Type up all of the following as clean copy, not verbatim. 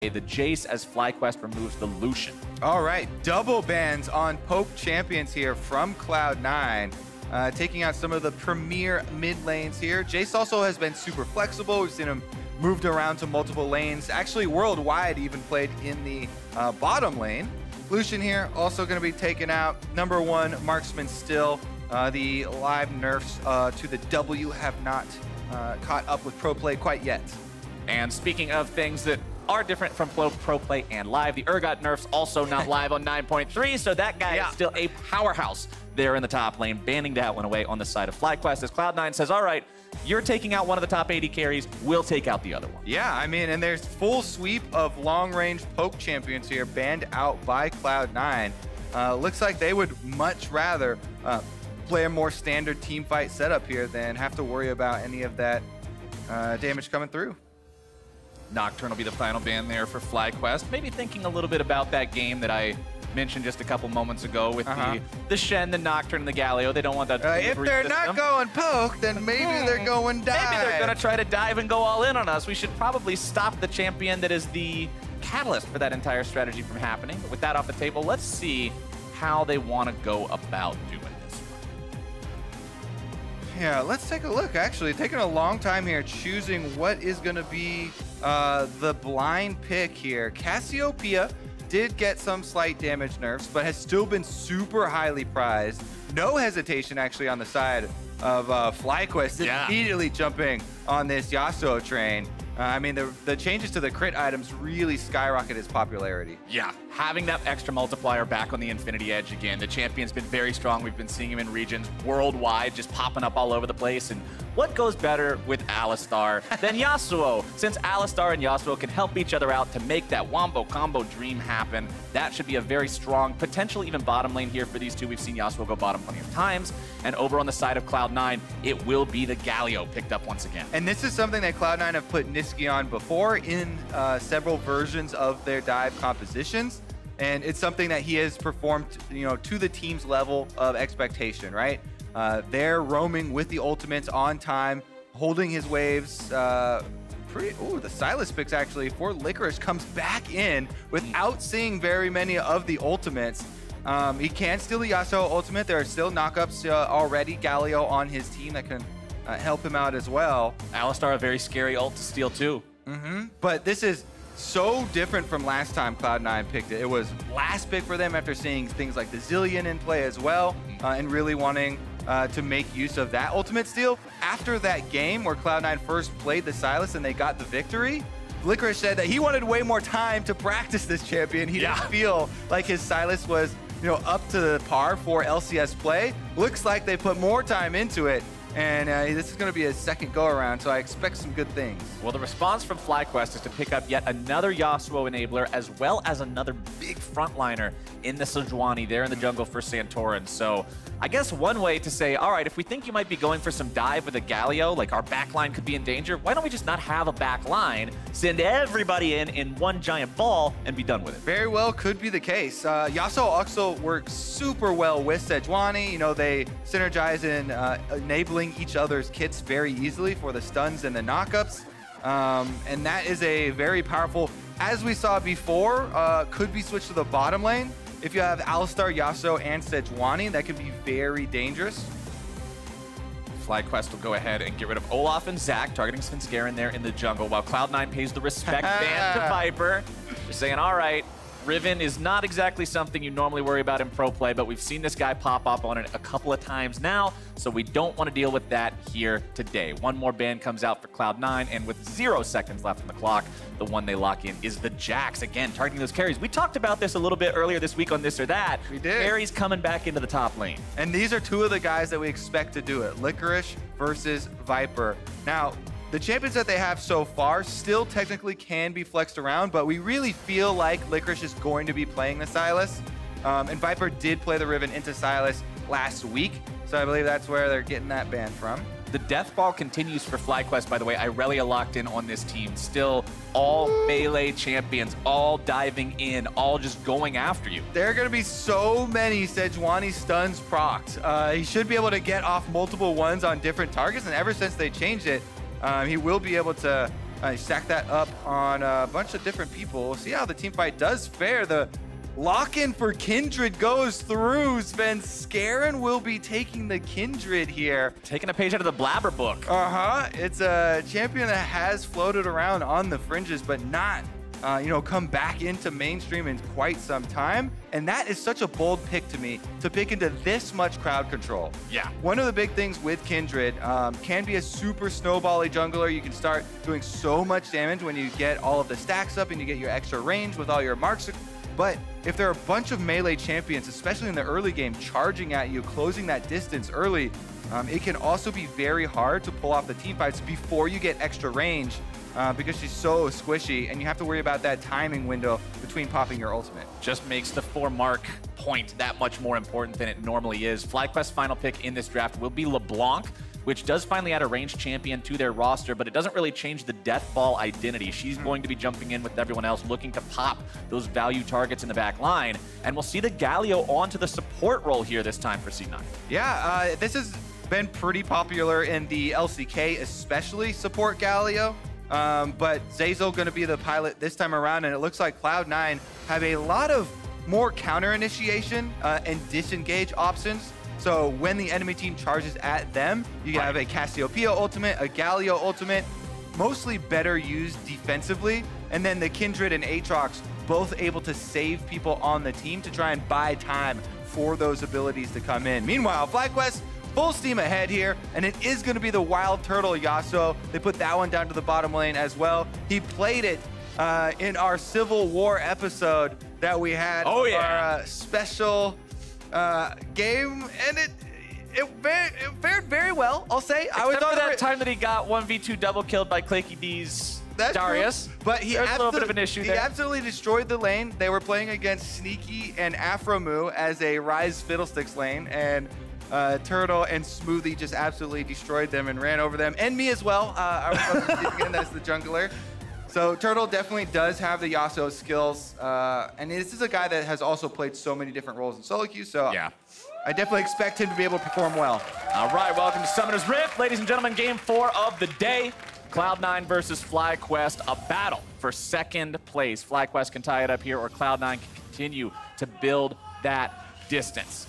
the Jace as FlyQuest removes the Lucian. All right, double bans on Poke champions here from Cloud9. Taking out some of the premier mid lanes here. Jace also has been super flexible. We've seen him moved around to multiple lanes. Actually, worldwide, even played in the bottom lane. Lucian here also going to be taken out. #1 marksman still. The live nerfs to the W have not caught up with pro play quite yet. And speaking of things that are different from pro play and live, the Urgot nerfs also not live on 9.3, so that guy is still a powerhouse there in the top lane, banning that one away on the side of FlyQuest as Cloud9 says, all right, you're taking out one of the top 80 carries, we'll take out the other one. Yeah, I mean, and there's full sweep of long-range Poke champions here banned out by Cloud9. Looks like they would much rather play a more standard team fight setup here than have to worry about any of that damage coming through. Nocturne will be the final ban there for FlyQuest. Maybe thinking a little bit about that game that I mentioned just a couple moments ago with the Shen, the Nocturne, and the Galio. They don't want that. If they're not going Poke, then maybe they're going dive. Maybe they're going to try to dive and go all in on us. We should probably stop the champion that is the catalyst for that entire strategy from happening. But with that off the table, let's see how they want to go about doing this. Yeah, let's take a look. Actually, taking a long time here choosing what is going to be the blind pick here. Cassiopeia did get some slight damage nerfs, but has still been super highly prized. No hesitation actually on the side of FlyQuest, immediately jumping on this Yasuo train. I mean, the changes to the crit items really skyrocket its popularity. Yeah, having that extra multiplier back on the Infinity Edge again. The champion's been very strong. We've been seeing him in regions worldwide, just popping up all over the place. And what goes better with Alistar than Yasuo? Since Alistar and Yasuo can help each other out to make that wombo combo dream happen, that should be a very strong, potentially even bottom lane here for these two. We've seen Yasuo go bottom plenty of times. And over on the side of Cloud9, it will be the Galio picked up once again. And this is something that Cloud9 have put Nisqy on before in several versions of their dive compositions. And it's something that he has performed, to the team's level of expectation, right? They're roaming with the ultimates on time, holding his waves. The Sylas picks actually for Licorice comes back in without seeing very many of the ultimates. He can steal the Yasuo ultimate. There are still knockups already. Galio on his team that can help him out as well. Alistar, a very scary ult to steal too. But this is so different from last time Cloud9 picked it. It was last pick for them after seeing things like the Zillion in play as well, and really wanting to make use of that ultimate steal. After that game where Cloud9 first played the Sylas and they got the victory, Licorice said that he wanted way more time to practice this champion. He didn't feel like his Sylas was up to the par for LCS play. Looks like they put more time into it. And this is going to be his second go-around, so I expect some good things. Well, the response from FlyQuest is to pick up yet another Yasuo enabler, as well as another big frontliner in the Sejuani there in the jungle for Santorin. So I guess one way to say, all right, if we think you might be going for some dive with a Galio, like our backline could be in danger, why don't we just not have a backline, send everybody in one giant ball, and be done with it? Very well could be the case. Yasuo also works super well with Sejuani. They synergize in enabling each other's kits very easily for the stuns and the knockups. And that is a very powerful, as we saw before, could be switched to the bottom lane. If you have Alistar, Yasuo, and Sejuani, that could be very dangerous. FlyQuest will go ahead and get rid of Olaf and Zac, targeting Svenskeren there in the jungle, while Cloud9 pays the respect ban to Viper. They're saying, all right, Riven is not exactly something you normally worry about in pro play, but we've seen this guy pop up on it a couple of times now, so we don't want to deal with that here today. One more ban comes out for Cloud9, and with 0 seconds left on the clock, the one they lock in is the Jax. Again, targeting those carries. We talked about this a little bit earlier this week on This or That. We did. Carries coming back into the top lane. And these are two of the guys that we expect to do it. Licorice versus Viper. Now, the champions that they have so far still technically can be flexed around, but we really feel like Licorice is going to be playing the Sylas. And Viper did play the Riven into Sylas last week, so I believe that's where they're getting that ban from. The death ball continues for FlyQuest, by the way. Irelia locked in on this team. Still all melee champions, all diving in, all just going after you. There are going to be so many Sejuani stuns procced. He should be able to get off multiple ones on different targets, and ever since they changed it, he will be able to Stack that up on a bunch of different people. We'll see how the team fight does fare. The lock-in for Kindred goes through. Svenskeren will be taking the Kindred here. Taking a page out of the Blabber book. It's a champion that has floated around on the fringes, but not come back into mainstream in quite some time. And that is such a bold pick to me, to pick into this much crowd control. Yeah. One of the big things with Kindred can be a super snowbally jungler. You can start doing so much damage when you get all of the stacks up and you get your extra range with all your marks. But if there are a bunch of melee champions, especially in the early game, charging at you, closing that distance early, it can also be very hard to pull off the team fights before you get extra range. Because she's so squishy, and you have to worry about that timing window between popping your ultimate. Just makes the 4-mark point that much more important than it normally is. FlyQuest's final pick in this draft will be LeBlanc, which does finally add a ranged champion to their roster, but it doesn't really change the death ball identity. She's going to be jumping in with everyone else, looking to pop those value targets in the back line. And we'll see the Galio onto the support role here this time for C9. Yeah, this has been pretty popular in the LCK, especially support Galio. But Zeyzal going to be the pilot this time around, and it looks like Cloud9 have a lot of more counter initiation and disengage options. So when the enemy team charges at them, you can have a Cassiopeia ultimate, a Galio ultimate, mostly better used defensively, and then the Kindred and Aatrox both able to save people on the team to try and buy time for those abilities to come in. Meanwhile, FlyQuest full steam ahead here, and it is going to be the WildTurtle Yasuo. They put that one down to the bottom lane as well. He played it in our Civil War episode that we had. Oh, yeah. Our special game, and it fared very well, I'll say. Except I was on that time that he got 1v2 double killed by Claky D's Darius. True. But there's a little bit of an issue there. He absolutely destroyed the lane. They were playing against Nisqy and Afromu as a Rise Fiddlesticks lane, and Turtle and Smoothie just absolutely destroyed them and ran over them, and me as well. I was again, that's the jungler. So Turtle definitely does have the Yasuo skills, and this is a guy that has also played so many different roles in solo queue, so yeah. I definitely expect him to be able to perform well. All right, welcome to Summoner's Rift. Ladies and gentlemen, game 4 of the day. Cloud9 versus FlyQuest, a battle for second place. FlyQuest can tie it up here, or Cloud9 can continue to build that distance.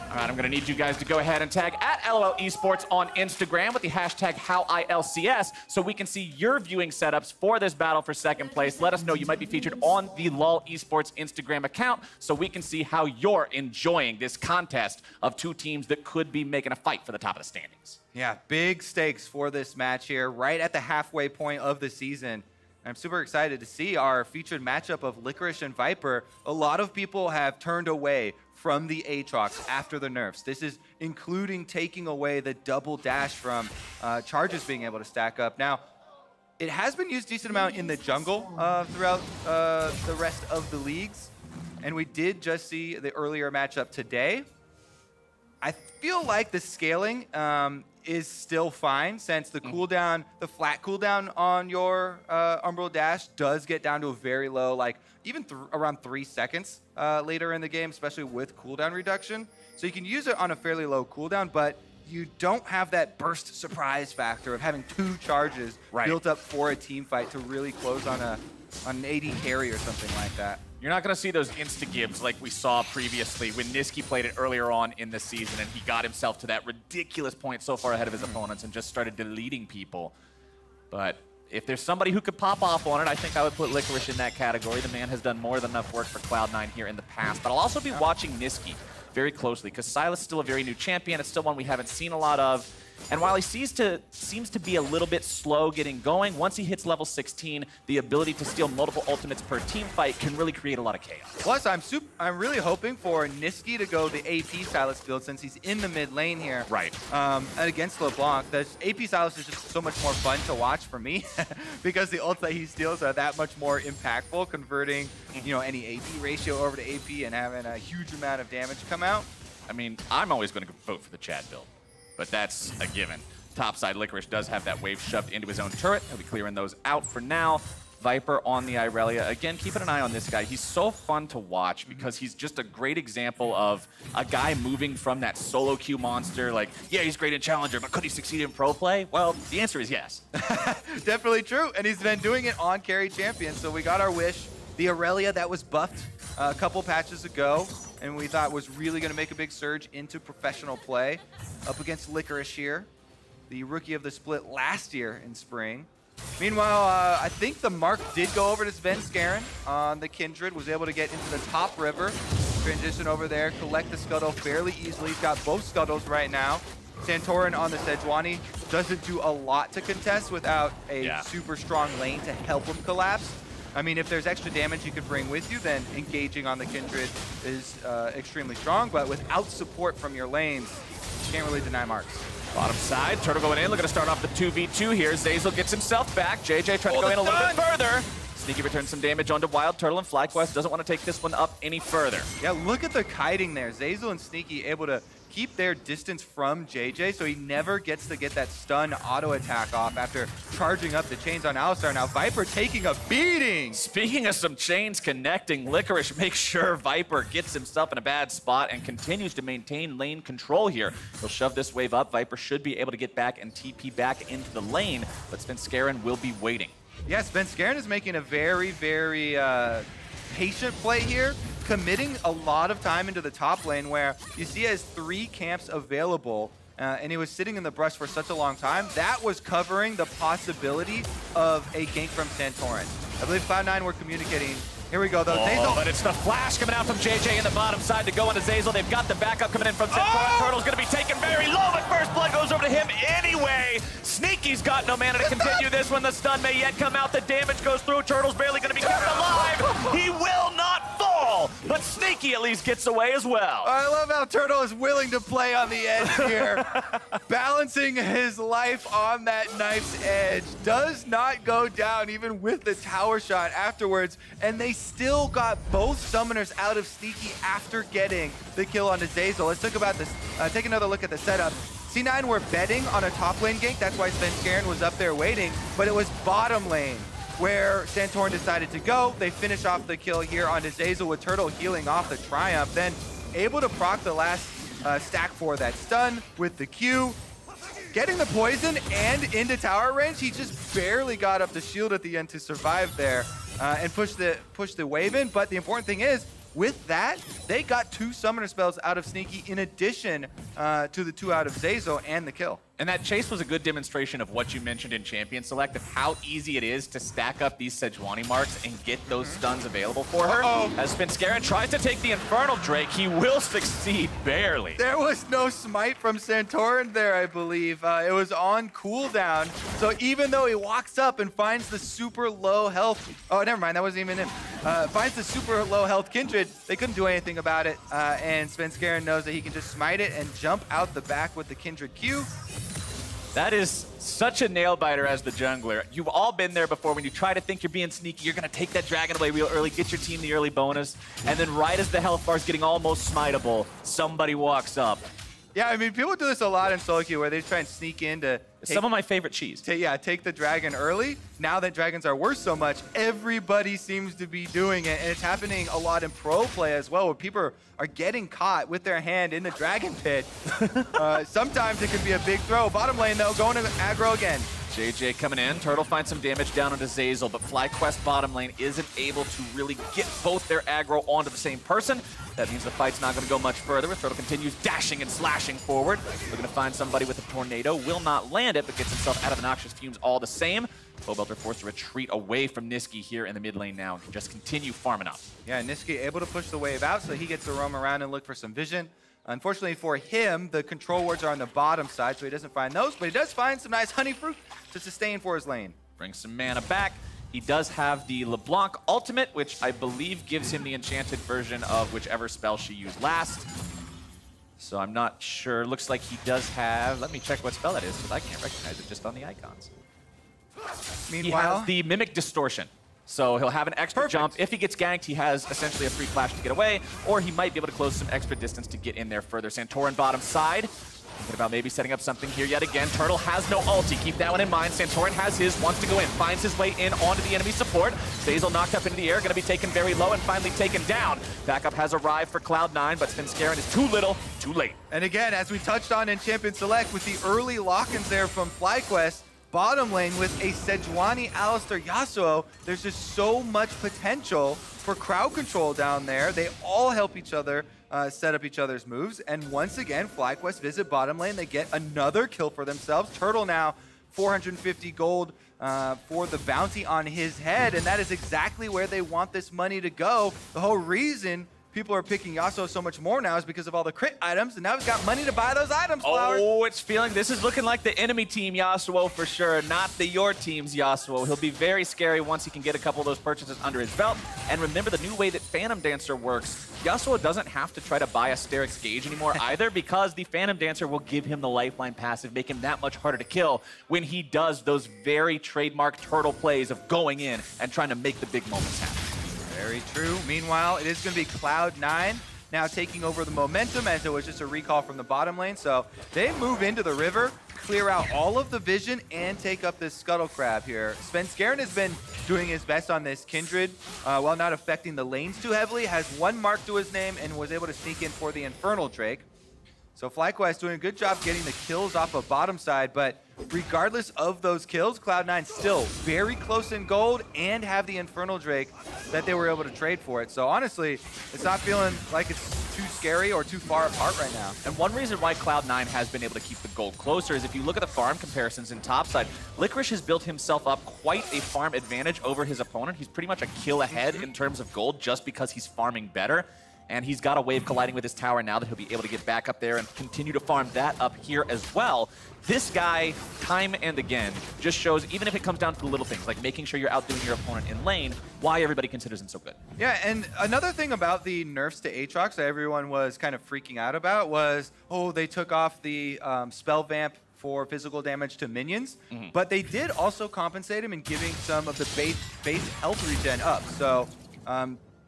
All right, I'm going to need you guys to go ahead and tag at LOL eSports on Instagram with the hashtag HowILCS so we can see your viewing setups for this battle for second place. Let us know. You might be featured on the LOL eSports Instagram account so we can see how you're enjoying this contest of two teams that could be making a fight for the top of the standings. Yeah, big stakes for this match here, right at the halfway point of the season. I'm super excited to see our featured matchup of Licorice and Viper. A lot of people have turned away from the Aatrox after the nerfs. This is including taking away the double dash from charges being able to stack up. Now, it has been used a decent amount in the jungle throughout the rest of the leagues, and we did just see the earlier matchup today. I feel like the scaling is still fine, since the cooldown, the flat cooldown on your Umbral Dash does get down to a very low, like even around 3 seconds later in the game, especially with cooldown reduction. So you can use it on a fairly low cooldown, but you don't have that burst surprise factor of having 2 charges built up for a team fight to really close on an AD carry or something like that. You're not going to see those insta-gives like we saw previously when Nisqy played it earlier on in the season and he got himself to that ridiculous point so far ahead of his opponents and just started deleting people. But if there's somebody who could pop off on it, I think I would put Licorice in that category. The man has done more than enough work for Cloud9 here in the past. But I'll also be watching Nisqy very closely because Sylas is still a very new champion. It's still one we haven't seen a lot of. And while he seems to be a little bit slow getting going, once he hits level 16, the ability to steal multiple ultimates per team fight can really create a lot of chaos. Plus, I'm really hoping for Nisqy to go the AP Sylas build since he's in the mid lane here. Right. Against LeBlanc. The AP Sylas is just so much more fun to watch for me because the ults that he steals are that much more impactful, converting any AP ratio over to AP and having a huge amount of damage come out. I mean, I'm always going to vote for the Chad build, but that's a given. Topside Licorice does have that wave shoved into his own turret. He'll be clearing those out for now. Viper on the Irelia. Again, keeping an eye on this guy. He's so fun to watch because he's just a great example of a guy moving from that solo queue monster. Like, yeah, he's great in Challenger, but could he succeed in pro play? Well, the answer is yes. Definitely true, and he's been doing it on carry champion, so we got our wish. The Irelia that was buffed a couple patches ago, and we thought was really going to make a big surge into professional play. Up against Licorice here, the rookie of the split last year in spring. Meanwhile, I think the mark did go over to Svenskeren on the Kindred, was able to get into the top river, transition over there, collect the Scuttle fairly easily. He's got both Scuttles right now. Santorin on the Sejuani doesn't do a lot to contest without a super strong lane to help him collapse. I mean, if there's extra damage you could bring with you, then engaging on the Kindred is extremely strong, but without support from your lanes, you can't really deny marks. Bottom side, Turtle going in, looking to start off the 2v2 here. Zeyzal gets himself back. JayJ trying to go in a little bit further. Nisqy returns some damage onto WildTurtle, and FlyQuest doesn't want to take this one up any further. Yeah, look at the kiting there. Zeyzal and Nisqy able to keep their distance from JayJ, so he never gets to get that stun auto attack off after charging up the chains on Alistar. Now Viper taking a beating. Speaking of some chains connecting, Licorice makes sure Viper gets himself in a bad spot and continues to maintain lane control here. He'll shove this wave up. Viper should be able to get back and TP back into the lane, but Svenskeren will be waiting. Yes, Svenskeren is making a very, very patient play here, committing a lot of time into the top lane where you see he has 3 camps available, and he was sitting in the brush for such a long time. That was covering the possibility of a gank from Santorin. I believe Cloud9 were communicating. Here we go, though. Zeyzal. But it's the flash coming out from JayJ in the bottom side to go into Zeyzal. They've got the backup coming in from Santorin. Turtle's going to be taken very low, but first blood goes over to him anyway. Sneaky's got no mana to continue this one. The stun may yet come out. The damage goes through. Turtle's barely going to be kept alive. He will not fall, but Nisqy at least gets away as well. I love how Turtle is willing to play on the edge here. Balancing his life on that knife's edge. Does not go down even with the tower shot afterwards, and they still got both summoners out of Nisqy after getting the kill onto Zeyzal. Let's take another look at the setup. C9 were betting on a top lane gank. That's why Svenskeren was up there waiting, but it was bottom lane where Santorin decided to go. They finish off the kill here onto Zeyzal with Turtle healing off the Triumph, then able to proc the last stack for that stun with the Q. Getting the poison and into tower range, he just barely got up the shield at the end to survive there and push the wave in. But the important thing is, with that, they got 2 summoner spells out of Nisqy in addition to the 2 out of Zeyzal and the kill. And that chase was a good demonstration of what you mentioned in Champion Select, of how easy it is to stack up these Sejuani marks and get those stuns available for her. As Svenskeren tries to take the Infernal Drake, he will succeed barely. There was no smite from Santorin there, I believe. It was on cooldown. So even though he walks up and finds the super low health, oh, never mind, that wasn't even him. Finds the super low health Kindred, they couldn't do anything about it. And Svenskeren knows that he can just smite it and jump out the back with the Kindred Q. That is such a nail-biter as the jungler. You've all been there before. When you try to think you're being sneaky, you're going to take that dragon away real early, get your team the early bonus, and then right as the health bar is getting almost smiteable, somebody walks up. Yeah, I mean, people do this a lot in solo queue where they try and sneak in to some of my favorite cheese. Take the dragon early. Now that dragons are worth so much, everybody seems to be doing it, and it's happening a lot in pro play as well, where people are getting caught with their hand in the dragon pit. Sometimes it can be a big throw. Bottom lane, though, going to aggro again. JayJ coming in. Turtle finds some damage down onto Zeyzal, but FlyQuest bottom lane isn't able to really get both their aggro onto the same person. That means the fight's not going to go much further. Turtle continues dashing and slashing forward. Looking to find somebody with a tornado. Will not land it, but gets himself out of the noxious fumes all the same. Pobelter forced to retreat away from Nisqy here in the mid lane now and can just continue farming up. Yeah, Nisqy able to push the wave out, so he gets to roam around and look for some vision. Unfortunately for him, the control wards are on the bottom side, so he doesn't find those, but he does find some nice honey fruit to sustain for his lane. Brings some mana back. He does have the LeBlanc ultimate, which I believe gives him the enchanted version of whichever spell she used last. So I'm not sure. Looks like he does have... Let me check what spell that is, because I can't recognize it just on the icons. Meanwhile, he has the Mimic Distortion. So he'll have an extra jump. If he gets ganked, he has essentially a free flash to get away, or he might be able to close some extra distance to get in there further. Santorin bottom side. Thinking about maybe setting up something here yet again. Turtle has no ulti. Keep that one in mind. Santorin has his, wants to go in, finds his way in onto the enemy support. Zeyzal knocked up into the air, going to be taken very low and finally taken down. Backup has arrived for Cloud9, but Svenskeren is too little, too late. And again, as we touched on in Champion Select, with the early lock-ins there from FlyQuest, bottom lane with a Sejuani, Alistar, Yasuo, there's just so much potential for crowd control down there. They all help each other set up each other's moves. And once again, FlyQuest visit bottom lane. They get another kill for themselves. Turtle now 450 gold for the bounty on his head. And that is exactly where they want this money to go. The whole reason people are picking Yasuo so much more now is because of all the crit items, and now he's got money to buy those items, Flower. Oh, it's feeling, this is looking like the enemy team Yasuo for sure, not the your team's Yasuo. He'll be very scary once he can get a couple of those purchases under his belt. And remember the new way that Phantom Dancer works, Yasuo doesn't have to try to buy Asterix Gauge anymore either, because the Phantom Dancer will give him the lifeline passive, make him that much harder to kill when he does those very trademark Turtle plays of going in and trying to make the big moments happen. Very true. Meanwhile, it is going to be Cloud9 now taking over the momentum, as it was just a recall from the bottom lane. So they move into the river, clear out all of the vision, and take up this Scuttle Crab here. Svenskeren has been doing his best on this kindred while not affecting the lanes too heavily, has one mark to his name, and was able to sneak in for the Infernal Drake. So FlyQuest doing a good job getting the kills off of bottom side, but regardless of those kills, Cloud9 still very close in gold and have the Infernal Drake that they were able to trade for it. So honestly, it's not feeling like it's too scary or too far apart right now. And one reason why Cloud9 has been able to keep the gold closer is if you look at the farm comparisons in topside, Licorice has built himself up quite a farm advantage over his opponent. He's pretty much a kill ahead in terms of gold just because he's farming better. And he's got a wave colliding with his tower now that he'll be able to get back up there and continue to farm that up here as well. This guy, time and again, just shows, even if it comes down to the little things, like making sure you're outdoing your opponent in lane, why everybody considers him so good. Yeah, and another thing about the nerfs to Aatrox that everyone was kind of freaking out about was, oh, they took off the spell vamp for physical damage to minions, but they did also compensate him in giving some of the base health regen up. So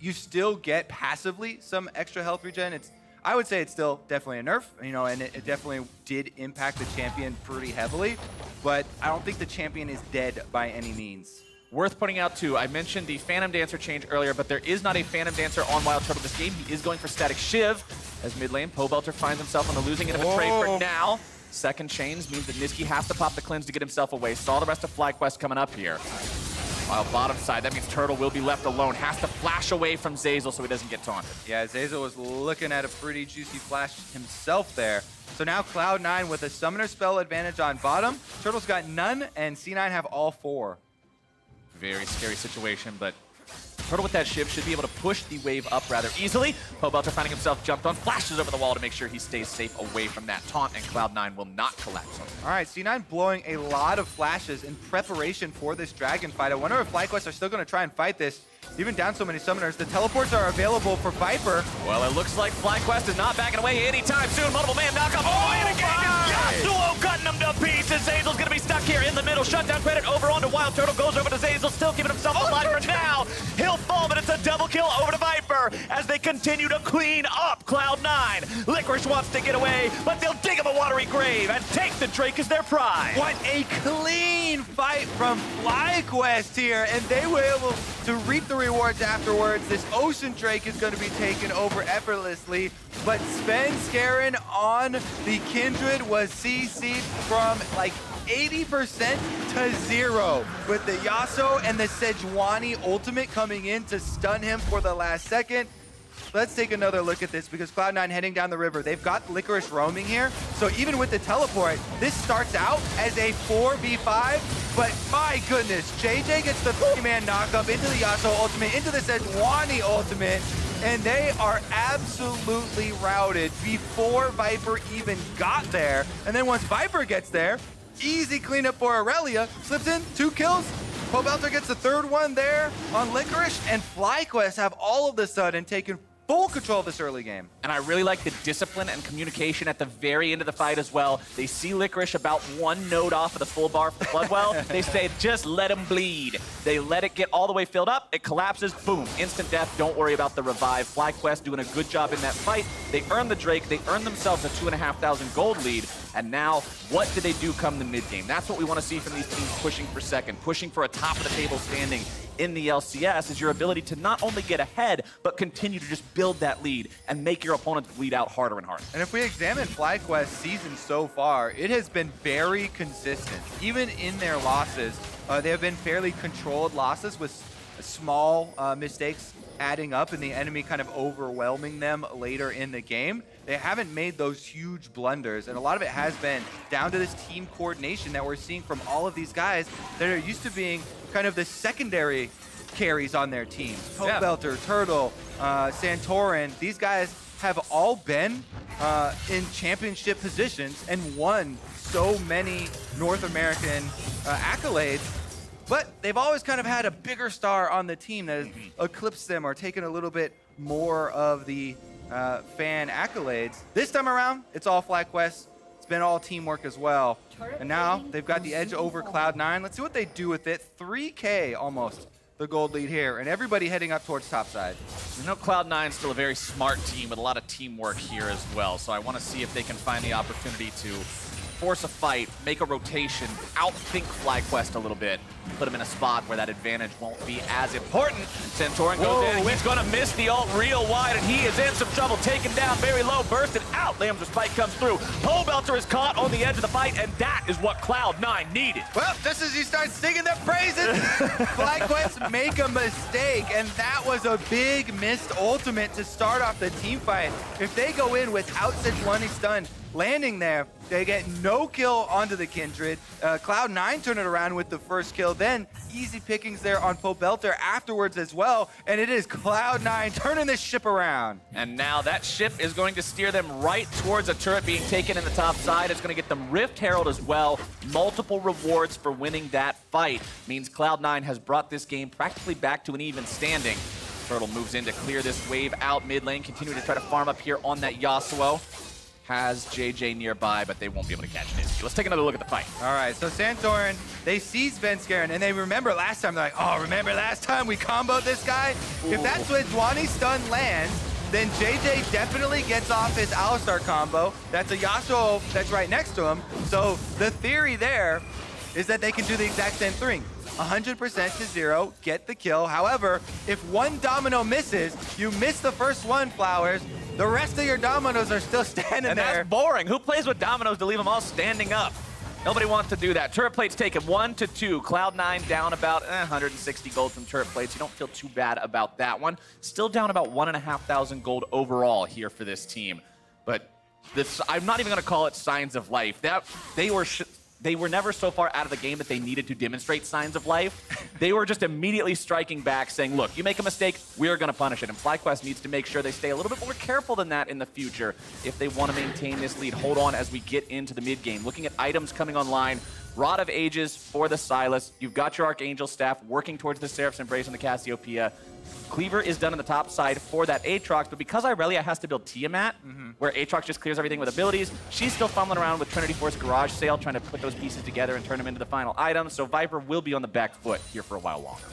you still get passively some extra health regen. I would say it's still definitely a nerf, you know, and it definitely did impact the champion pretty heavily, but I don't think the champion is dead by any means. Worth pointing out too, I mentioned the Phantom Dancer change earlier, but there is not a Phantom Dancer on WildTurtle this game. He is going for Static Shiv as mid lane. Pobelter finds himself on the losing end of a trade for now. Second chains means that Nisqy has to pop the cleanse to get himself away. Saw the rest of FlyQuest coming up here. While bottom side, that means Turtle will be left alone. Has to flash away from Zeyzal so he doesn't get taunted. Yeah, Zeyzal was looking at a pretty juicy flash himself there. So now Cloud9 with a summoner spell advantage on bottom. Turtle's got none, and C9 have all four. Very scary situation, but Turtle with that Shiv should be able to push the wave up rather easily. Pobelter finding himself jumped on, flashes over the wall to make sure he stays safe away from that taunt, and Cloud9 will not collapse on him. All right, C9 blowing a lot of flashes in preparation for this dragon fight. I wonder if FlyQuest are still going to try and fight this. Even down so many summoners, the teleports are available for Viper. Well, it looks like FlyQuest is not backing away anytime soon. Multiple man knockup. Oh, and again, Yasuo cutting him to pieces. Zeyzal's going to be stuck here in the middle. Shutdown credit over onto WildTurtle. Goes over to Zeyzal, still keeping himself alive for now. He'll fall, but it's a double kill over to Viper as they continue to clean up Cloud9. Licorice wants to get away, but they'll dig him a watery grave and take the Drake as their prize. What a clean fight from FlyQuest here, and they were able to reap the rewards afterwards. This Ocean Drake is going to be taken over effortlessly, but Svenskeren on the Kindred was CC'd from like 80% to 0 with the Yasuo and the Sejuani ultimate coming in to stun him for the last second. Let's take another look at this because Cloud9 heading down the river. They've got Licorice roaming here. So even with the teleport, this starts out as a 4v5. But my goodness, JayJ gets the 3-man knockup into the Yasuo ultimate, into the Sejuani ultimate. And they are absolutely routed before Viper even got there. And then once Viper gets there, easy cleanup for Irelia. Slips in, 2 kills. Pobelter gets the 3rd one there on Licorice. And FlyQuest have all of a sudden taken full control of this early game. And I really like the discipline and communication at the very end of the fight as well. They see Licorice about 1 node off of the full bar for the Bloodwell. They say, just let him bleed. They let it get all the way filled up. It collapses. Boom. Instant death. Don't worry about the revive. FlyQuest doing a good job in that fight. They earn the Drake. They earn themselves a 2,500 gold lead. And now, what do they do come the mid-game? That's what we want to see from these teams pushing for second, pushing for a top-of-the-table standing in the LCS, is your ability to not only get ahead, but continue to just build that lead and make your opponents bleed out harder and harder. And if we examine FlyQuest's season so far, it has been very consistent. Even in their losses, they have been fairly controlled losses with small mistakes adding up and the enemy kind of overwhelming them later in the game. They haven't made those huge blunders, and a lot of it has been down to this team coordination that we're seeing from all of these guys that are used to being kind of the secondary carries on their teams. Pobelter, Turtle, Santorin, these guys have all been in championship positions and won so many North American accolades. But they've always kind of had a bigger star on the team that has eclipsed them or taken a little bit more of the fan accolades. This time around, it's all FlyQuest. It's been all teamwork as well. And now they've got the edge over Cloud9. Let's see what they do with it. 3K almost, the gold lead here. And everybody heading up towards topside. You know, Cloud9 is still a very smart team with a lot of teamwork here as well. So I want to see if they can find the opportunity to force a fight, make a rotation, outthink FlyQuest a little bit, put him in a spot where that advantage won't be as important. Santorin goes in, he's gonna miss the ult real wide, and he is in some trouble, taken down very low, bursted out. Lamb's spike comes through. Pobelter is caught on the edge of the fight, and that is what Cloud9 needed. Well, just as you start singing their praises, FlyQuest make a mistake, and that was a big missed ultimate to start off the team fight. If they go in without Sejuani stunned, landing there, they get no kill onto the kindred. Cloud9 turn it around with the first kill. Then easy pickings there on Pobelter afterwards as well. And it is Cloud9 turning this ship around. And now that ship is going to steer them right towards a turret being taken in the top side. It's going to get them Rift Herald as well. Multiple rewards for winning that fight. Means Cloud9 has brought this game practically back to an even standing. Turtle moves in to clear this wave out mid lane. Continue to try to farm up here on that Yasuo. Has JayJ nearby, but they won't be able to catch Nisqy. Let's take another look at the fight. All right, so Santorin, they see Svenskeren, and they remember last time. They're like, oh, remember last time we comboed this guy? Ooh. If that's when Sejuani stun lands, then JayJ definitely gets off his Alistar combo. That's a Yasuo that's right next to him. So the theory there is that they can do the exact same thing. 100% to 0, get the kill. However, if one domino misses, you miss the first one, Flowers. The rest of your dominoes are still standing there. And that's boring. Who plays with dominoes to leave them all standing up? Nobody wants to do that. Turret plates taken 1-2. Cloud9 down about 160 gold from turret plates. You don't feel too bad about that one. Still down about 1,500 gold overall here for this team. But this, I'm not even going to call it signs of life. They were never so far out of the game that they needed to demonstrate signs of life. They were just immediately striking back, saying, look, you make a mistake, we're going to punish it. And FlyQuest needs to make sure they stay a little bit more careful than that in the future if they want to maintain this lead. Hold on as we get into the mid-game. Looking at items coming online, Rod of Ages for the Sylas. You've got your Archangel Staff working towards the Seraph's Embrace and the Cassiopeia. Cleaver is done on the top side for that Aatrox, but because Irelia has to build Tiamat, where Aatrox just clears everything with abilities, she's still fumbling around with Trinity Force Garage Sale, trying to put those pieces together and turn them into the final items, so Viper will be on the back foot here for a while longer.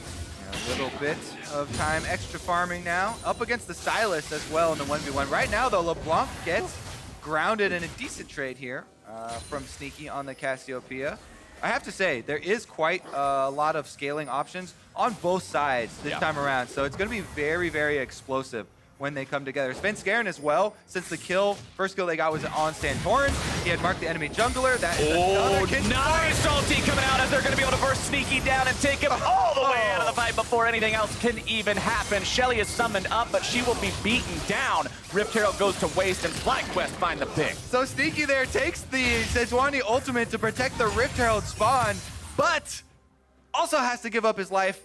A little bit of time, extra farming now, up against the Sylas as well in the 1v1. Right now, though, LeBlanc gets grounded in a decent trade here from Nisqy on the Cassiopeia. I have to say, there is quite a lot of scaling options on both sides this time around. So it's going to be very, very explosive when they come together. Svenskeren as well, since the first kill they got was on Santorin. He had marked the enemy jungler. That is another kindred. Nice ulti coming out as they're going to be able to burst Nisqy down and take him all the way out of the fight before anything else can even happen. Shelly is summoned up, but she will be beaten down. Rift Herald goes to waste, and FlyQuest find the pick. So Nisqy there takes the Sejuani ultimate to protect the Rift Herald spawn, but also has to give up his life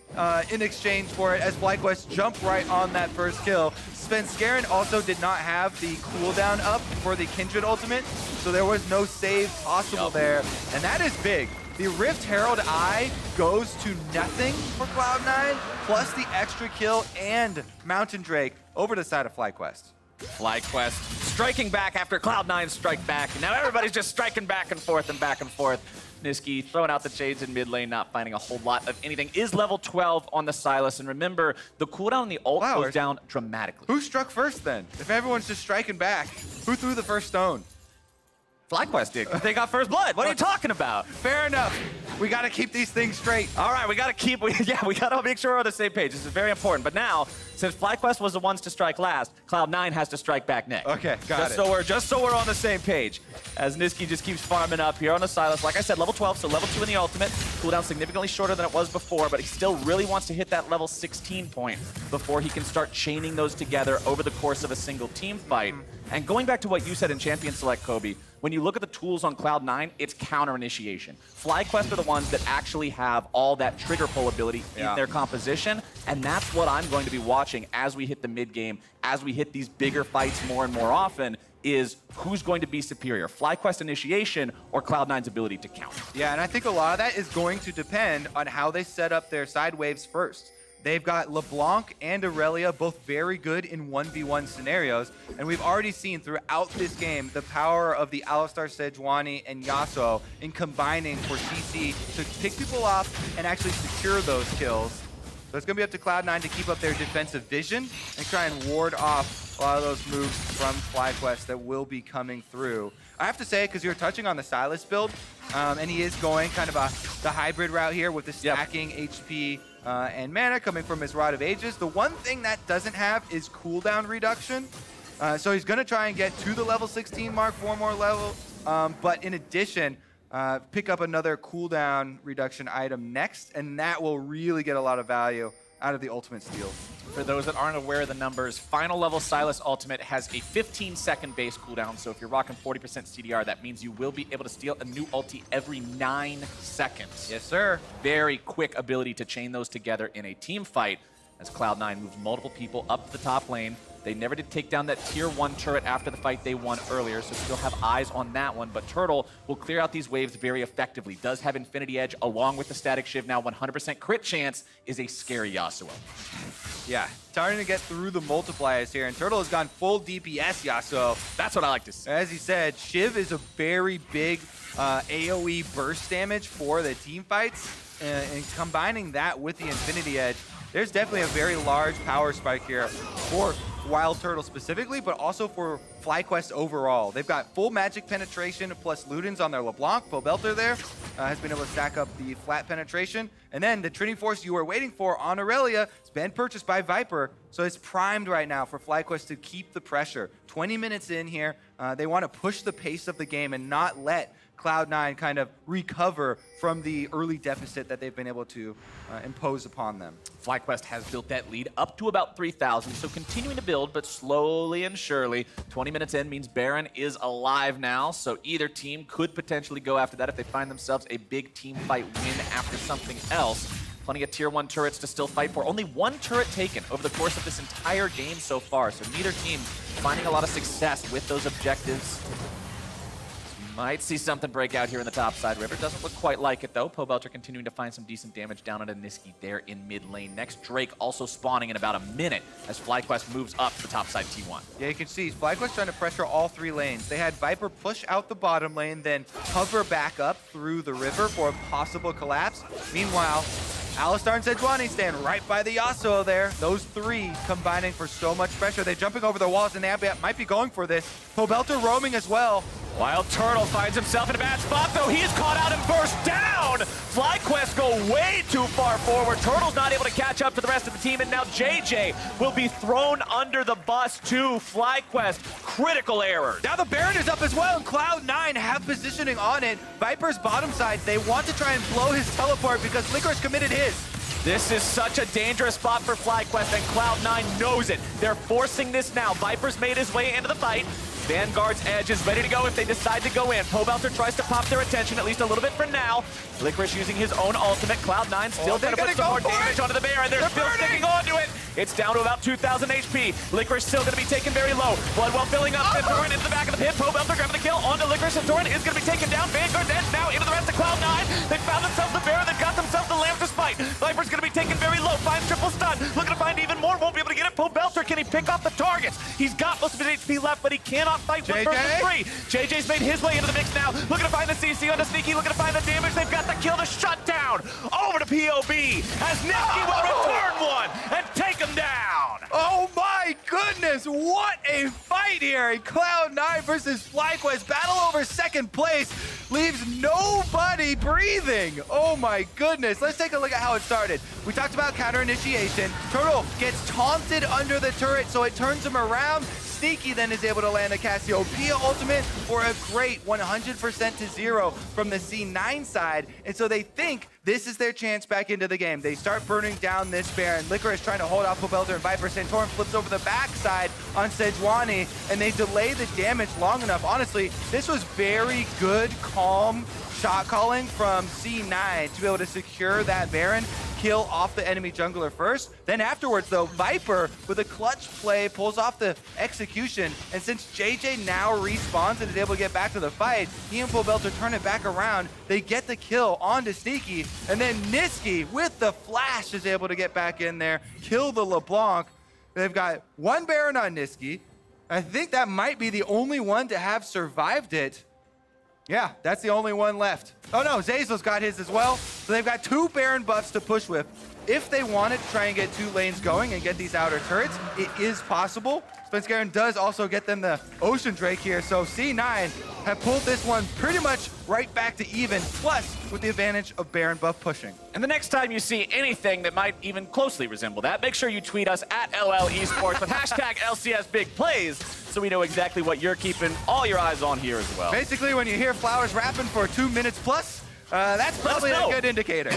in exchange for it as FlyQuest jump right on that first kill. Svenskeren also did not have the cooldown up for the Kindred ultimate, so there was no save possible there. And that is big The Rift Herald Eye goes to nothing for Cloud9, plus the extra kill and Mountain Drake over the side of FlyQuest. FlyQuest striking back after Cloud9 strike back. And now everybody's just striking back and forth and back and forth. Nisqy throwing out the shades in mid lane, not finding a whole lot of anything. Is level 12 on the Sylas. And remember, the cooldown on the ult goes down dramatically. Who struck first then? If everyone's just striking back, who threw the first stone? FlyQuest did. They got first blood. What are you talking about? Fair enough. We got to keep these things straight. All right, we got to make sure we're on the same page. This is very important. But now, since FlyQuest was the ones to strike last, Cloud9 has to strike back next. Okay, got it. Just so we're on the same page. As Nisqy just keeps farming up here on the Sylas. Like I said, level 12, so level 2 in the ultimate. Cooldown significantly shorter than it was before, but he still really wants to hit that level 16 point before he can start chaining those together over the course of a single team fight. And going back to what you said in Champion Select, Kobe, when you look at the tools on Cloud9, it's counter initiation. FlyQuest are the ones that actually have all that trigger pull ability in their composition, and that's what I'm going to be watching as we hit the mid game, as we hit these bigger fights more and more often, is who's going to be superior, FlyQuest initiation or Cloud9's ability to counter. Yeah, and I think a lot of that is going to depend on how they set up their side waves first. They've got LeBlanc and Irelia, both very good in 1v1 scenarios, and we've already seen throughout this game the power of the Alistar, Sejuani, and Yasuo in combining for CC to pick people off and actually secure those kills. So it's going to be up to Cloud9 to keep up their defensive vision and try and ward off a lot of those moves from FlyQuest that will be coming through. I have to say, because you're touching on the Sylas build, and he is going kind of the hybrid route here with the stacking HP and mana coming from his Rod of Ages. The one thing that doesn't have is cooldown reduction. So he's going to try and get to the level 16 mark, 4 more levels. But in addition, pick up another cooldown reduction item next, and that will really get a lot of value out of the ultimate steals. For those that aren't aware of the numbers, final level Sylas Ultimate has a 15-second base cooldown, so if you're rocking 40% CDR, that means you will be able to steal a new ulti every 9 seconds. Yes, sir. Very quick ability to chain those together in a team fight, as Cloud9 moves multiple people up the top lane. They never did take down that tier 1 turret after the fight they won earlier, so still have eyes on that one. But Turtle will clear out these waves very effectively. Does have Infinity Edge along with the Static Shiv. Now 100% crit chance is a scary Yasuo. Yeah, starting to get through the multipliers here, and Turtle has gone full DPS Yasuo. That's what I like to see. As he said, Shiv is a very big AoE burst damage for the team fights, and combining that with the Infinity Edge, there's definitely a very large power spike here for WildTurtle specifically, but also for FlyQuest overall. They've got full magic penetration plus Ludens on their LeBlanc. Pobelter there has been able to stack up the flat penetration. And then the Trinity Force you were waiting for on Irelia has been purchased by Viper, so it's primed right now for FlyQuest to keep the pressure. 20 minutes in here, they want to push the pace of the game and not let Cloud9 kind of recover from the early deficit that they've been able to impose upon them. FlyQuest has built that lead up to about 3,000, so continuing to build, but slowly and surely. 20 minutes in means Baron is alive now, so either team could potentially go after that if they find themselves a big team fight win after something else. Plenty of tier 1 turrets to still fight for. Only 1 turret taken over the course of this entire game so far, so neither team finding a lot of success with those objectives. Might see something break out here in the top side. River doesn't look quite like it, though. Pobelter continuing to find some decent damage down onto Nisqy there in mid lane. Next, Drake also spawning in about a minute as FlyQuest moves up to the top side T1. Yeah, you can see FlyQuest trying to pressure all 3 lanes. They had Viper push out the bottom lane, then hover back up through the river for a possible collapse. Meanwhile, Alistar and Sejuani stand right by the Yasuo there. Those 3 combining for so much pressure. They're jumping over the walls, and they might be going for this. Pobelter roaming as well. WildTurtle finds himself in a bad spot, though. He is caught out and burst down. FlyQuest go way too far forward. Turtle's not able to catch up to the rest of the team, and now JayJ will be thrown under the bus to FlyQuest. Critical error. Now the Baron is up as well, and Cloud9 have positioning on it. Viper's bottom side, they want to try and blow his teleport because Licorice committed his. This is such a dangerous spot for FlyQuest, and Cloud9 knows it. They're forcing this now. Viper's made his way into the fight. Vanguard's Edge is ready to go if they decide to go in. Pobelter tries to pop their attention, at least a little bit for now. Licorice using his own ultimate. Cloud9 still trying to put some more damage onto the Baron. They're still sticking onto it. It's down to about 2,000 HP. Licorice still going to be taken very low. Bloodwell filling up. Santorin into the back of the pit. Pobelter grabbing the kill onto Licorice. Santorin is going to be taken down. Vanguard's edge now into the rest of Cloud9. They found themselves the Baron. They've got themselves the Lamb to spite. Viper's going to be taken very low. Finds triple stun. Looking to find even more. Won't be able to get it. Pobelter, can he pick off the targets? He's got most of his HP left, but he cannot fight one versus three. JJ's made his way into the mix now. Looking to find the CC on the Sneaky. Looking to find the damage. They've got the kill to shut down. Over to POB as Nisqy will return one and take him down. Oh my goodness, what a fight here. Cloud9 versus FlyQuest. Battle over second place leaves nobody breathing. Oh my goodness. Let's take a look at how it started. We talked about counter initiation. Turtle gets taunted under the turret, so it turns him around. Nisqy then is able to land a Cassiopeia ultimate for a great 100% to 0 from the C9 side. And so they think this is their chance back into the game. They start burning down this Baron. Licorice trying to hold off Pobelter and Viper. Santorin flips over the backside on Sejuani, and they delay the damage long enough. Honestly, this was very good, calm shot calling from C9 to be able to secure that Baron, kill off the enemy jungler first. Then afterwards, though, Viper, with a clutch play, pulls off the execution. And since JayJ now respawns and is able to get back to the fight, he and Pobelter turn it back around. They get the kill onto Sneaky. And then Nisqy, with the flash, is able to get back in there, kill the LeBlanc. They've got one Baron on Nisqy. I think that might be the only one to have survived it. Yeah, that's the only one left. Oh no, Zeyzal's got his as well. So they've got 2 Baron buffs to push with. If they wanted to try and get 2 lanes going and get these outer turrets, it is possible. Svenskeren does also get them the Ocean Drake here. So C9 have pulled this one pretty much right back to even, plus with the advantage of Baron buff pushing. And the next time you see anything that might even closely resemble that, make sure you tweet us at LL Esports with hashtag LCS Big Plays, so we know exactly what you're keeping all your eyes on here as well. Basically, when you hear Flowers rapping for 2 minutes plus, that's probably a good indicator.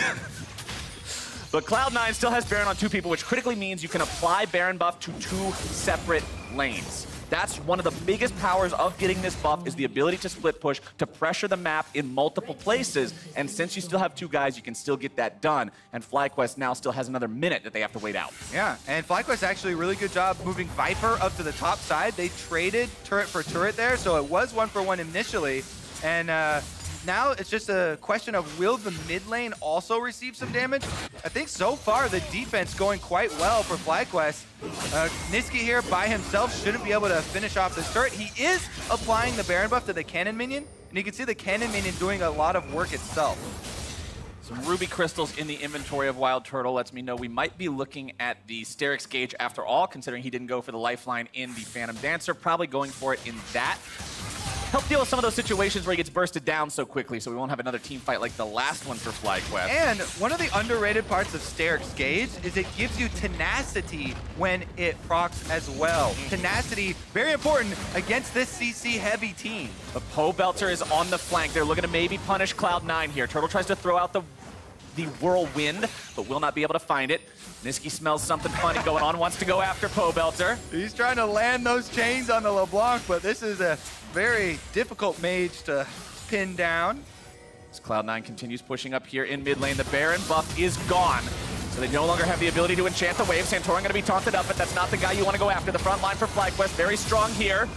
But Cloud9 still has Baron on 2 people, which critically means you can apply Baron buff to 2 separate lanes. That's one of the biggest powers of getting this buff, is the ability to split push, to pressure the map in multiple places. And since you still have 2 guys, you can still get that done. And FlyQuest now still has another minute that they have to wait out. Yeah, and FlyQuest actually a really good job moving Viper up to the top side. They traded turret for turret there, so it was 1-for-1 initially. And now it's just a question of, will the mid lane also receive some damage? I think so far the defense going quite well for FlyQuest. Nisqy here by himself shouldn't be able to finish off this turret. He is applying the Baron buff to the cannon minion, and you can see the cannon minion doing a lot of work itself. Some ruby crystals in the inventory of WildTurtle lets me know we might be looking at the Sterix gauge after all, considering he didn't go for the lifeline in the Phantom Dancer, probably going for it in that. Help deal with some of those situations where he gets bursted down so quickly, so we won't have another team fight like the last one for FlyQuest. And one of the underrated parts of Sterix Gauge is it gives you tenacity when it procs as well. Tenacity, very important against this CC-heavy team. But Pobelter is on the flank. They're looking to maybe punish Cloud9 here. Turtle tries to throw out the whirlwind, but will not be able to find it. Nisqy smells something funny going on, wants to go after Pobelter. He's trying to land those chains on the LeBlanc, but this is a very difficult mage to pin down. As Cloud9 continues pushing up here in mid lane, the Baron buff is gone. So they no longer have the ability to enchant the wave. Santorin going to be taunted up, but that's not the guy you want to go after. The front line for FlyQuest, very strong here.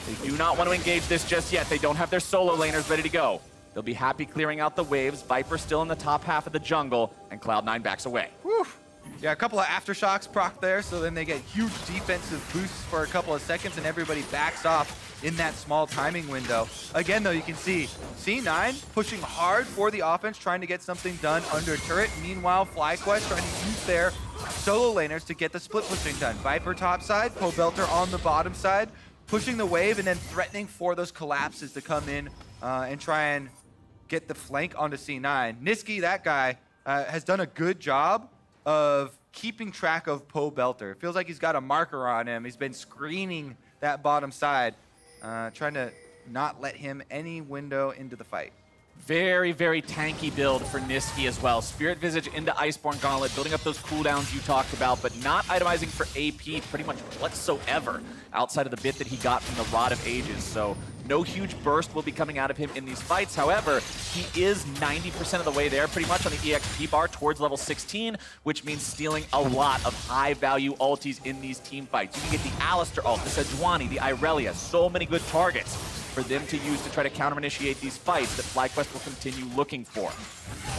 They do not want to engage this just yet. They don't have their solo laners ready to go. They'll be happy clearing out the waves. Viper still in the top half of the jungle, and Cloud9 backs away. Whew. Yeah, a couple of aftershocks proc there, so then they get huge defensive boosts for a couple of seconds, and everybody backs off in that small timing window. Again, though, you can see C9 pushing hard for the offense, trying to get something done under turret. Meanwhile, FlyQuest trying to use their solo laners to get the split pushing done. Viper top side, Pobelter on the bottom side, pushing the wave and then threatening for those collapses to come in and try and get the flank onto C9. Nisqy, that guy, has done a good job of keeping track of Pobelter. It feels like he's got a marker on him. He's been screening that bottom side, trying to not let him any window into the fight. Very, very tanky build for Nisqy as well. Spirit Visage into Iceborne Gauntlet, building up those cooldowns you talked about, but not itemizing for AP pretty much whatsoever outside of the bit that he got from the Rod of Ages. So no huge burst will be coming out of him in these fights. However, He is 90% of the way there pretty much on the EXP bar towards level 16, which means stealing a lot of high-value ultis in these team fights. You can get the Alistar ult, the Sejuani, the Irelia, so many good targets for them to use to try to counter-initiate these fights that FlyQuest will continue looking for.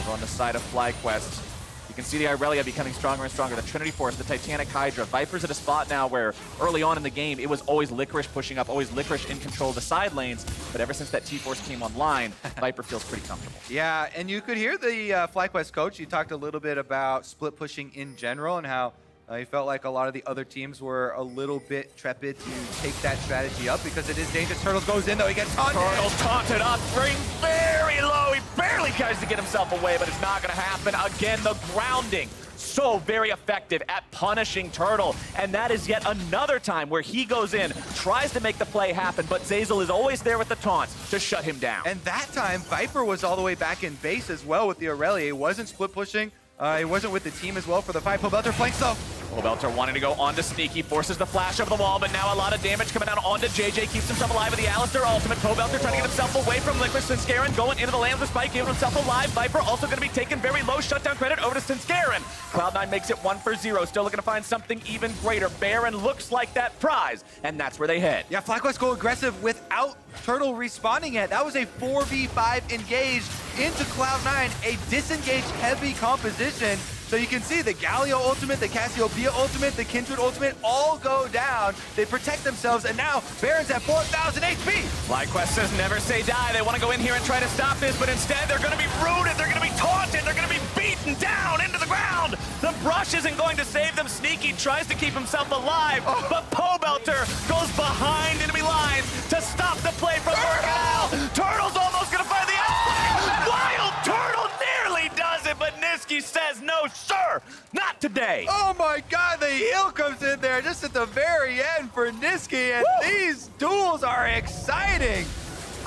Over on the side of FlyQuest, you can see the Irelia becoming stronger and stronger. The Trinity Force, the Titanic Hydra. Viper's at a spot now where early on in the game, it was always Licorice pushing up, always Licorice in control of the side lanes. But ever since that T-Force came online, Viper feels pretty comfortable. Yeah, and you could hear the FlyQuest coach. He talked a little bit about split pushing in general and how he felt like a lot of the other teams were a little bit trepid to take that strategy up because it is dangerous. Turtles goes in though, he gets taunted. Turtles taunted up, bring very low. He barely tries to get himself away, but it's not gonna happen. Again, the grounding. So very effective at punishing Turtle. And that is yet another time where he goes in, tries to make the play happen, but Zeyzal is always there with the taunts to shut him down. And that time, Viper was all the way back in base as well with the Irelia. He wasn't split pushing. He wasn't with the team as well for the fight. Pobelter flanks though. Pobelter wanting to go onto Nisqy, forces the flash over the wall, but now a lot of damage coming down onto JayJ, keeps himself alive with the Alistar ultimate. Pobelter trying to get himself away from Licorice. Svenskeren going into the land with the spike, giving himself alive. Viper also going to be taken very low, shutdown credit over to Svenskeren. Cloud9 makes it 1 for 0, still looking to find something even greater. Baron looks like that prize, and that's where they head. Yeah, FlyQuest go aggressive without Turtle respawning yet. That was a 4v5 engaged into Cloud9, a disengaged heavy composition. So you can see the Galio ultimate, the Cassiopeia ultimate, the Kindred ultimate all go down. They protect themselves, and now Baron's at 4,000 HP. FlyQuest says never say die. They want to go in here and try to stop this, but instead they're going to be rooted, they're going to be taunted, they're going to be beaten down into the ground. The brush isn't going to save them. Nisqy tries to keep himself alive, but Pobelter goes behind enemy lines to stop the play from working out. Turtle's almost going to find the outplay. WildTurtle nearly does it, but Nisqy says no, sir, not today. Oh my God, the heal comes in there just at the very end for Nisqy, and these duels are exciting.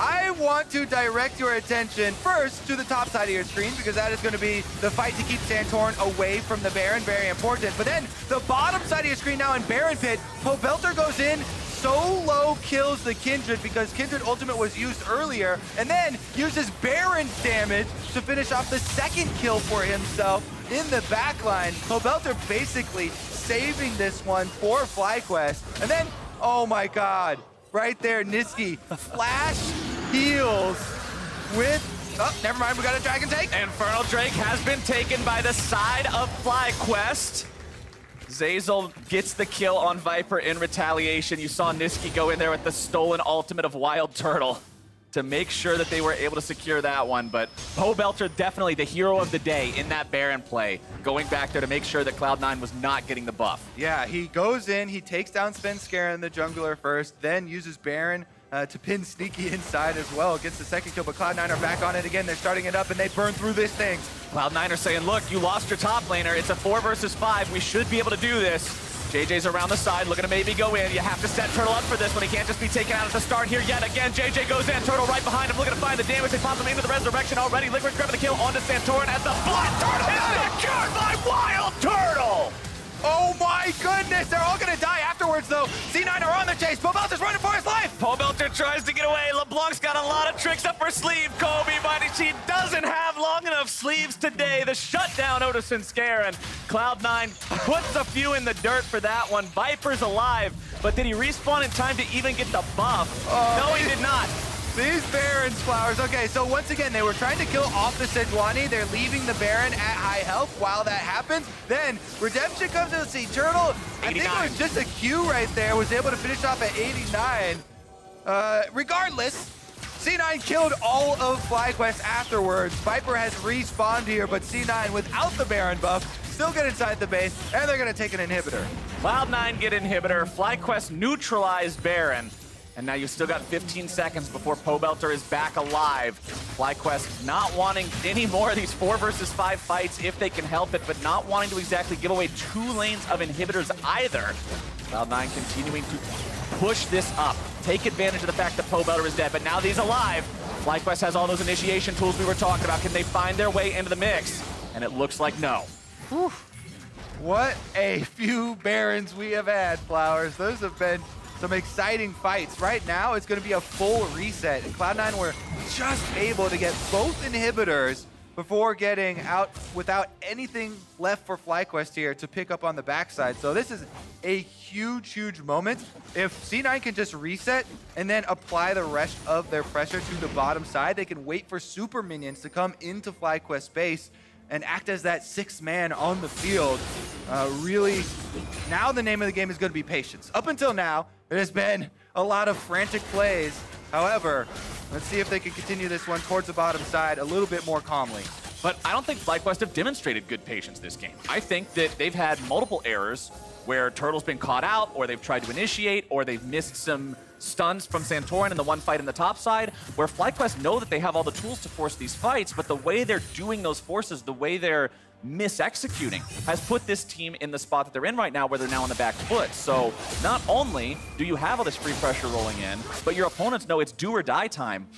I want to direct your attention first to the top side of your screen because that is going to be the fight to keep Santorin away from the Baron, very important. But then the bottom side of your screen now in Baron Pit, Pobelter goes in, solo kills the Kindred because Kindred ultimate was used earlier, and then uses Baron's damage to finish off the second kill for himself in the backline. Pobelter basically saving this one for FlyQuest. And then, oh my God, right there, Nisqy flash heals with, oh, never mind, we got a Dragon take. Infernal Drake has been taken by the side of FlyQuest. Zeyzal gets the kill on Viper in retaliation. You saw Nisqy go in there with the stolen ultimate of WildTurtle to make sure that they were able to secure that one. But Pobelter definitely the hero of the day in that Baron play, going back there to make sure that Cloud9 was not getting the buff. Yeah, he goes in, he takes down Svenskeren, the jungler first, then uses Baron to pin Nisqy inside as well. Gets the second kill, but Cloud9 are back on it again. They're starting it up, and they burn through this thing. Cloud9 are saying, look, you lost your top laner. It's a 4 versus 5. We should be able to do this. JayJ's around the side, looking to maybe go in. You have to set Turtle up for this one. He can't just be taken out at the start here yet again. JayJ goes in, Turtle right behind him, looking to find the damage. They pop him into the resurrection already. Licorice grabbing the kill onto Santorin as the blood turtle is secured by WildTurtle. Oh my goodness, they're all gonna die afterwards though. C9 are on the chase, Pobelter's running for his life. Pobelter tries to get away. LeBlanc's got a lot of tricks up her sleeve, Kobe, but she doesn't have long enough sleeves today. The shutdown over to Svenskeren. Cloud9 puts a few in the dirt for that one. Viper's alive, but did he respawn in time to even get the buff? No, he did not. These Baron's flowers. Okay, so once again, they were trying to kill off the Sejuani. They're leaving the Baron at high health while that happens. Then Redemption comes in to see Turtle. I think it was just a Q right there. Was able to finish off at 89. Regardless, C9 killed all of FlyQuest afterwards. Viper has respawned here, but C9 without the Baron buff still get inside the base, and they're going to take an inhibitor. Cloud9 get inhibitor. FlyQuest neutralized Baron. And now you've still got 15 seconds before Pobelter is back alive. FlyQuest not wanting any more of these 4 versus 5 fights if they can help it, but not wanting to exactly give away 2 lanes of inhibitors either. Cloud9 continuing to push this up, take advantage of the fact that Pobelter is dead, but now that he's alive, FlyQuest has all those initiation tools we were talking about. Can they find their way into the mix? And it looks like no. Whew. What a few Barons we have had, Flowers. Those have been some exciting fights. Right now, it's going to be a full reset, and Cloud9 were just able to get both inhibitors before getting out without anything left for FlyQuest here to pick up on the backside. So this is a huge, huge moment. If C9 can just reset and then apply the rest of their pressure to the bottom side, they can wait for super minions to come into FlyQuest base and act as that sixth man on the field. Really, now the name of the game is going to be patience. Up until now, there has been a lot of frantic plays. However, let's see if they can continue this one towards the bottom side a little bit more calmly. But I don't think FlyQuest have demonstrated good patience this game. I think that they've had multiple errors where Turtle's been caught out, or they've tried to initiate, or they've missed some stuns from Santorin in the one fight in the top side, where FlyQuest know that they have all the tools to force these fights, but the way they're doing those forces, the way they're mis-executing, has put this team in the spot that they're in right now, where they're now on the back foot. So not only do you have all this free pressure rolling in, but your opponents know it's do or die time.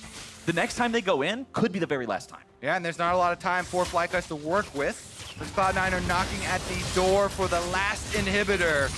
The next time they go in could be the very last time. Yeah, and there's not a lot of time for FlyQuest to work with. The Cloud9 are knocking at the door for the last inhibitor.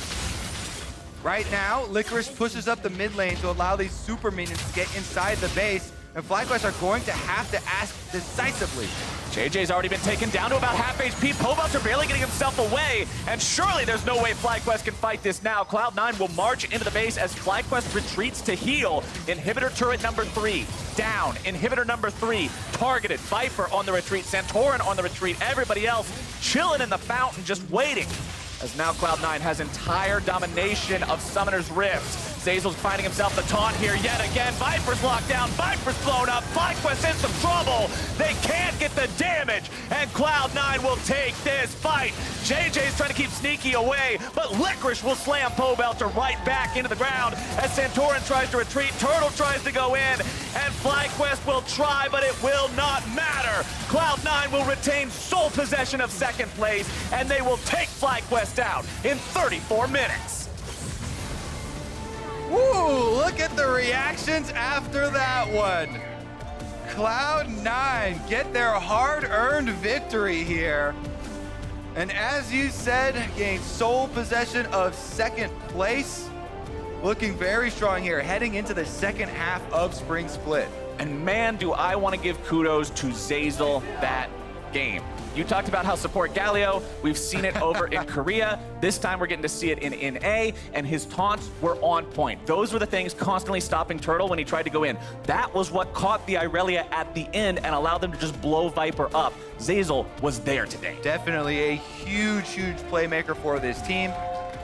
Right now, Licorice pushes up the mid lane to allow these super minions to get inside the base, and FlyQuest are going to have to act decisively. JayJ's already been taken down to about half HP. Pobelter barely getting himself away, and surely there's no way FlyQuest can fight this now. Cloud9 will march into the base as FlyQuest retreats to heal. Inhibitor turret number 3 down. Inhibitor number 3 targeted. Viper on the retreat. Santorin on the retreat. Everybody else chilling in the fountain, just waiting. As now Cloud9 has entire domination of Summoner's Rift. Zeyzal's finding himself the taunt here yet again. Viper's locked down. Viper's blown up. FlyQuest in some trouble. They can't get the damage, and Cloud9 will take this fight. JayJ's trying to keep Nisqy away, but Licorice will slam Pobelter right back into the ground as Santorin tries to retreat. Turtle tries to go in, and FlyQuest will try, but it will not matter. Cloud9 will retain sole possession of second place, and they will take FlyQuest out in 34 minutes. Woo, look at the reactions after that one. Cloud9 get their hard-earned victory here. And as you said, gain sole possession of second place. Looking very strong here, heading into the second half of Spring Split. And man, do I want to give kudos to Zeyzal that game. You talked about how support Galio. We've seen it over in Korea. This time we're getting to see it in NA, and his taunts were on point. Those were the things constantly stopping Turtle when he tried to go in. That was what caught the Irelia at the end and allowed them to just blow Viper up. Zeyzal was there today. Definitely a huge, huge playmaker for this team.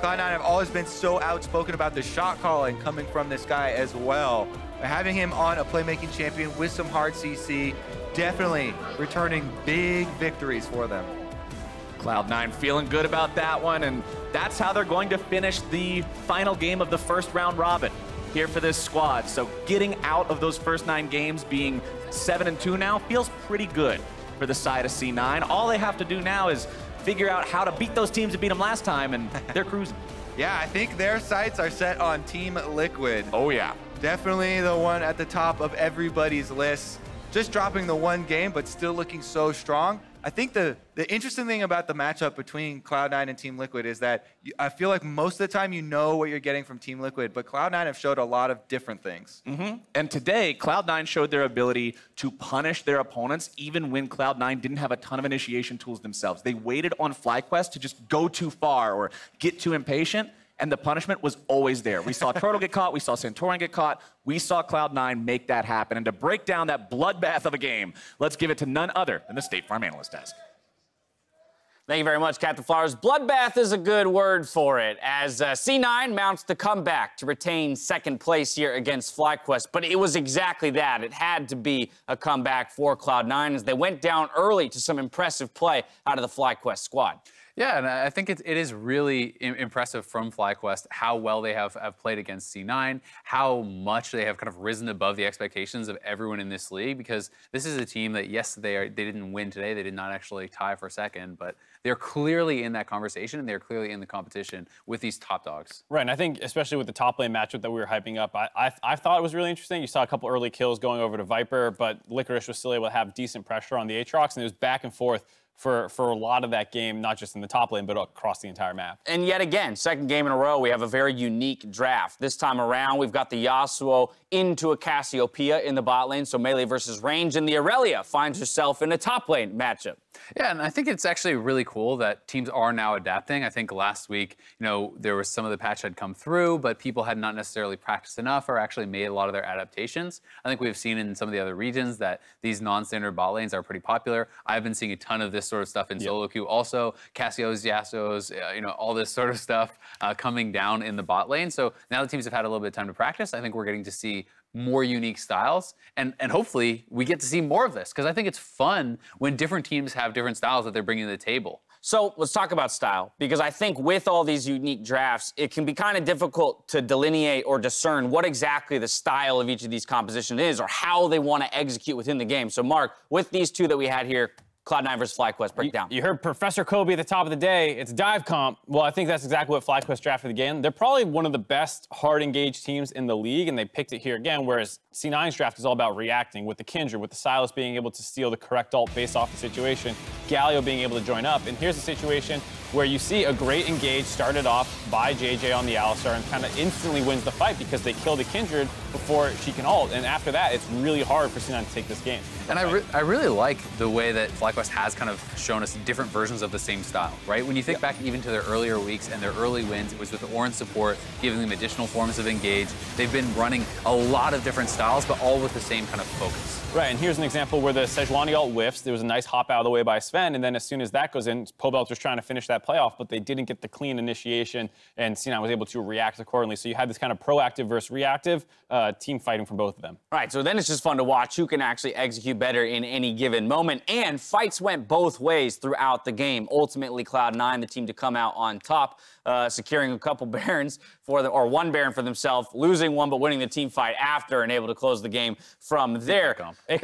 Cloud9 have always been so outspoken about the shot calling coming from this guy as well. Having him on a playmaking champion with some hard CC, definitely returning big victories for them. Cloud9 feeling good about that one, and that's how they're going to finish the final game of the first round robin here for this squad. So getting out of those first 9 games, being 7-2 now, feels pretty good for the side of C9. All they have to do now is figure out how to beat those teams that beat them last time, and they're cruising. Yeah, I think their sights are set on Team Liquid. Oh yeah. Definitely the one at the top of everybody's list. Just dropping the one game, but still looking so strong. I think the interesting thing about the matchup between Cloud9 and Team Liquid is that I feel like most of the time you know what you're getting from Team Liquid, but Cloud9 have showed a lot of different things. And today, Cloud9 showed their ability to punish their opponents even when Cloud9 didn't have a ton of initiation tools themselves. They waited on FlyQuest to just go too far or get too impatient, and the punishment was always there. We saw Turtle get caught, we saw Santorin get caught, we saw Cloud9 make that happen. And to break down that bloodbath of a game, let's give it to none other than the State Farm Analyst Desk. Thank you very much, Captain Flowers. Bloodbath is a good word for it, as C9 mounts the comeback to retain second place here against FlyQuest. But it was exactly that. It had to be a comeback for Cloud9 as they went down early to some impressive play out of the FlyQuest squad. Yeah, and I think it is really impressive from FlyQuest how well they have played against C9, how much they have kind of risen above the expectations of everyone in this league, because this is a team that, yes, they didn't win today, they did not actually tie for second, but they're clearly in that conversation, and they're clearly in the competition with these top dogs. Right, and I think especially with the top lane matchup that we were hyping up, I thought it was really interesting. You saw a couple early kills going over to Viper, but Licorice was still able to have decent pressure on the Aatrox, and it was back and forth for a lot of that game, not just in the top lane, but across the entire map. And yet again, second game in a row, we have a very unique draft. This time around, we've got the Yasuo into a Cassiopeia in the bot lane, so melee versus range, and the Irelia finds herself in a top lane matchup. Yeah, and I think it's actually really cool that teams are now adapting. I think last week, there was some of the patch had come through, but people had not necessarily practiced enough or actually made a lot of their adaptations. I think we've seen in some of the other regions that these non-standard bot lanes are pretty popular. I've been seeing a ton of this sort of stuff in solo queue. Also, Cassio's, Yasuo's, all this sort of stuff coming down in the bot lane. So now the teams have had a little bit of time to practice. I think we're getting to see more unique styles, and hopefully we get to see more of this, because I think it's fun when different teams have different styles that they're bringing to the table. So let's talk about style, because I think with all these unique drafts, it can be kind of difficult to delineate or discern what exactly the style of each of these compositions is or how they want to execute within the game. So Mark, with these two that we had here, Cloud9 versus FlyQuest, break down. You heard Professor Kobe at the top of the day. It's dive comp. Well, I think that's exactly what FlyQuest drafted again. They're probably one of the best hard engaged teams in the league, and they picked it here again, whereas C9's draft is all about reacting with the kindred, with the Sylas being able to steal the correct ult based off the situation, Galio being able to join up. And here's a situation where you see a great engage started off by JayJ on the Alistar and kind of instantly wins the fight because they kill the kindred before she can ult. And after that, it's really hard for C9 to take this game. And I really like the way that FlyQuest has kind of shown us different versions of the same style, right? When you think back even to their earlier weeks and their early wins, it was with the Orange support, giving them additional forms of engage. They've been running a lot of different styles, but all with the same kind of focus. Right, and here's an example where the Sejuani ult whiffs. There was a nice hop out of the way by Sven, and then as soon as that goes in, Pobelter's trying to finish that playoff, but they didn't get the clean initiation, and C9 was able to react accordingly. So you had this kind of proactive versus reactive team fighting from both of them. Right, so then it's just fun to watch who can actually execute better in any given moment, and fights went both ways throughout the game. Ultimately, Cloud9, the team to come out on top, securing a couple Barons for them, or one Baron for themselves, losing one but winning the team fight after and able to close the game from there. It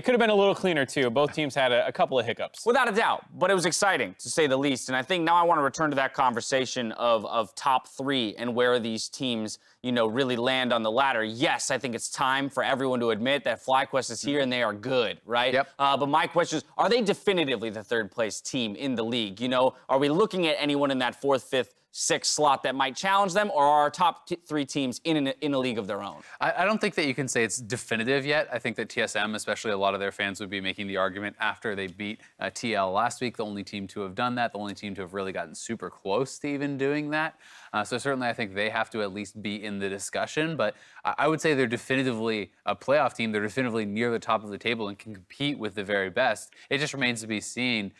could have been a little cleaner too. Both teams had a couple of hiccups. Without a doubt, but it was exciting to say the least. And I think now I want to return to that conversation of top three and where these teams, really land on the ladder. Yes, I think it's time for everyone to admit that FlyQuest is here and they are good, right? Yep. But my question is, are they definitively the third place team in the league? Are we looking at anyone in that fourth, fifth, sixth slot that might challenge them, or are our top three teams in a league of their own? I don't think that you can say it's definitive yet. I think that TSM, especially a lot of their fans, would be making the argument after they beat TL last week, the only team to have done that, the only team to have really gotten super close to even doing that. So certainly I think they have to at least be in the discussion, but I would say they're definitively a playoff team. They're definitively near the top of the table and can compete with the very best. It just remains to be seen,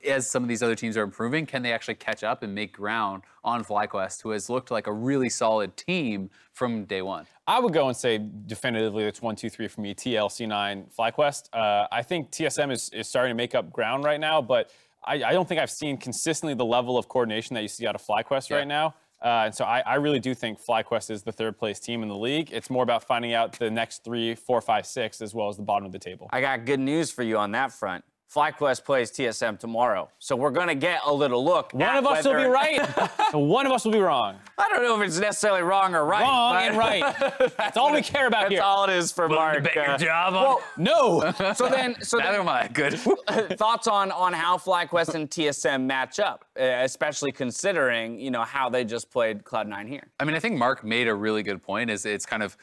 as some of these other teams are improving, can they actually catch up and make ground on FlyQuest, who has looked like a really solid team from day one? I would go and say definitively it's 1, 2, 3 for me, TL, C9, FlyQuest. I think TSM is starting to make up ground right now, but I don't think I've seen consistently the level of coordination that you see out of FlyQuest right now. And so I really do think FlyQuest is the third place team in the league. It's more about finding out the next 3, 4, 5, 6, as well as the bottom of the table. I got good news for you on that front. FlyQuest plays TSM tomorrow, so we're going to get a little look. One of us will be right, one of us will be wrong. I don't know if it's necessarily wrong or right. Wrong and right. That's all we care about here. That's all it is for Mark. Bet your job on well, no. So then neither am I. Good. Thoughts on how FlyQuest and TSM match up, especially considering how they just played Cloud9 here. I mean, I think Mark made a really good point. It's kind of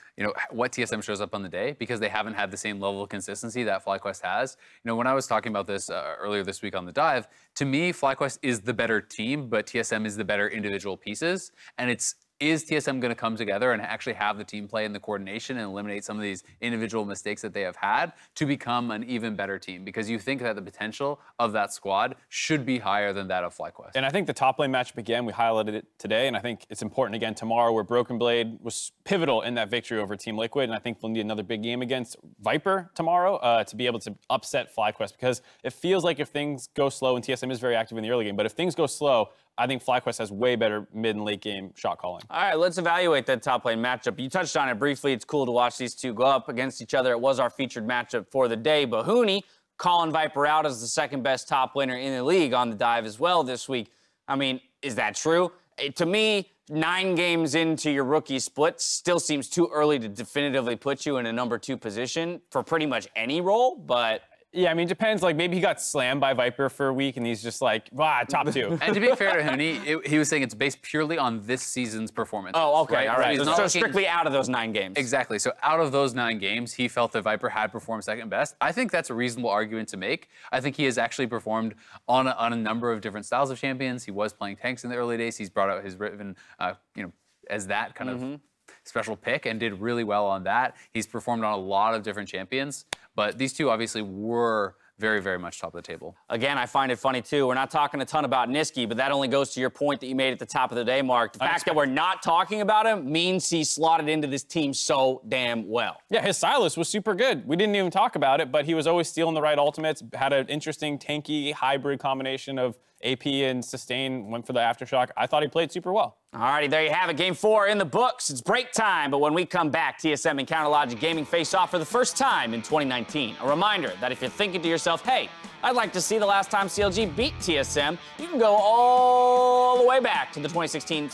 what TSM shows up on the day, because they haven't had the same level of consistency that FlyQuest has. When I was talking about this earlier this week on the dive, to me, FlyQuest is the better team, but TSM is the better individual pieces. And is TSM going to come together and actually have the team play and the coordination and eliminate some of these individual mistakes that they have had to become an even better team? Because you think that the potential of that squad should be higher than that of FlyQuest. And I think the top lane matchup again, we highlighted it today, and I think it's important again tomorrow, where Broken Blade was pivotal in that victory over Team Liquid, and I think we'll need another big game against Viper tomorrow to be able to upset FlyQuest, because it feels like if things go slow, and TSM is very active in the early game, but if things go slow, I think FlyQuest has way better mid and late game shot calling. All right, let's evaluate that top lane matchup. You touched on it briefly. It's cool to watch these two go up against each other. It was our featured matchup for the day. Bahuni calling Viper out as the second best top laner in the league on the dive as well this week. I mean, is that true? To me, 9 games into your rookie split still seems too early to definitively put you in a number 2 position for pretty much any role, but Yeah, I mean, it depends. Like, maybe he got slammed by Viper for a week, and he's just like, top 2. And to be fair to Huni, he was saying it's based purely on this season's performance. Oh, okay, all right. He's So not looking- strictly out of those 9 games. Exactly. So out of those 9 games, he felt that Viper had performed second best. I think that's a reasonable argument to make. I think he has actually performed on a number of different styles of champions. He was playing tanks in the early days. He's brought out his Riven, as that kind of special pick and did really well on that. He's performed on a lot of different champions, but these two obviously were very, very much top of the table. Again, I find it funny, too. We're not talking a ton about Nisqy, but that only goes to your point that you made at the top of the day, Mark. The fact that we're not talking about him means he slotted into this team so damn well. Yeah, his Sylas was super good. We didn't even talk about it, but he was always stealing the right ultimates, had an interesting tanky hybrid combination of AP and sustain, went for the aftershock. I thought he played super well. Alrighty, there you have it. Game 4 in the books. It's break time, but when we come back, TSM and Counterlogic Gaming face off for the first time in 2019. A reminder that if you're thinking to yourself, hey, I'd like to see the last time CLG beat TSM, you can go all the way back to the 2016